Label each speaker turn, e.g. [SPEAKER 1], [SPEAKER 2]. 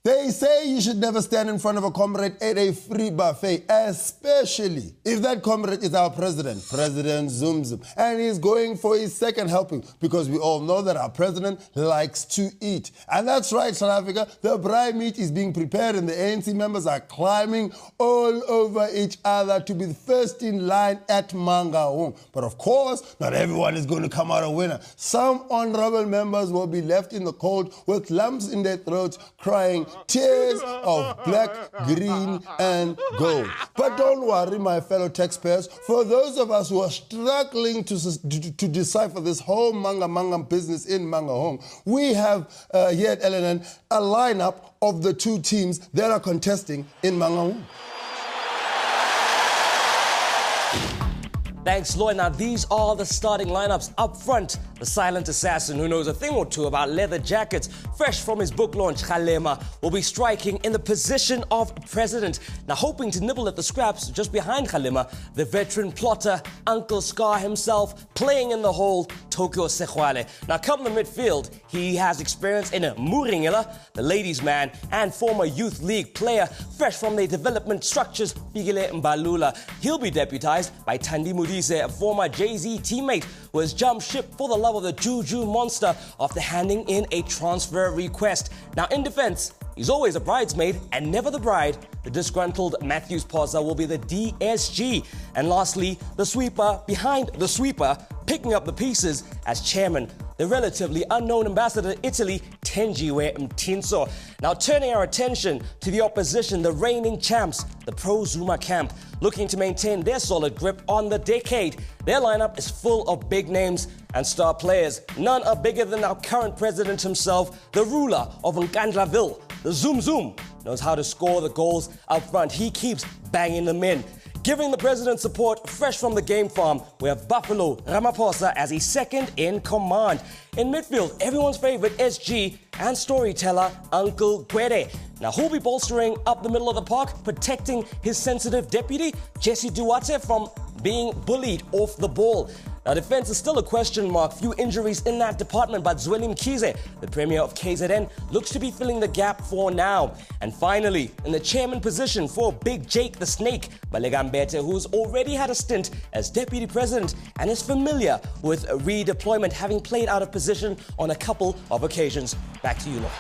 [SPEAKER 1] They say you should never stand in front of a comrade at a free buffet, especially if that comrade is our president, President Zoom Zoom, and he's going for his second helping because we all know that our president likes to eat. And that's right, South Africa, the braai meat is being prepared and the ANC members are climbing all over each other to be the first in line at Mangaung. But of course, not everyone is going to come out a winner. Some honorable members will be left in the cold with lumps in their throats crying tears of black, green, and gold. But don't worry, my fellow taxpayers, for those of us who are struggling to decipher this whole manga business in Mangaung, we have here at LNN a lineup of the two teams that are contesting in Mangaung.
[SPEAKER 2] Thanks, Lloyd. Now, these are the starting lineups. Up front, the silent assassin who knows a thing or two about leather jackets, fresh from his book launch, Kgalema, will be striking in the position of president. Now, hoping to nibble at the scraps just behind Kgalema, the veteran plotter, Uncle Scar himself, playing in the hole, Tokyo Sekhuale. Now, come the midfield, he has experience in Muringela, the ladies' man, and former youth league player, fresh from the development structures, Bigile Mbalula. He'll be deputized by Thandi Modise, a former Jay-Z teammate who has jumped ship for the love of the Juju monster after handing in a transfer request. Now, in defense, he's always a bridesmaid and never the bride. The disgruntled Matthews Posa will be the DSG. And lastly, the sweeper behind the sweeper, picking up the pieces as chairman, the relatively unknown ambassador to Italy, Tenjiwe Mtinso. Now, turning our attention to the opposition, the reigning champs, the pro-Zuma camp, looking to maintain their solid grip on the decade. Their lineup is full of big names and star players. None are bigger than our current president himself, the ruler of Nkandlaville. The Zoom Zoom knows how to score the goals up front. He keeps banging them in. Giving the president support fresh from the game farm, we have Buffalo Ramaphosa as his second in command. In midfield, everyone's favorite SG and storyteller Uncle Gwede. Now, who'll be bolstering up the middle of the park, protecting his sensitive deputy, Jesse Duarte, from being bullied off the ball. Now, defense is still a question mark. Few injuries in that department, but Zweli Mkhize, the premier of KZN, looks to be filling the gap for now. And finally, in the chairman position for Big Jake the Snake, Kamza Mbatha, who's already had a stint as deputy president and is familiar with redeployment, having played out of position on a couple of occasions. Back to you, Lord.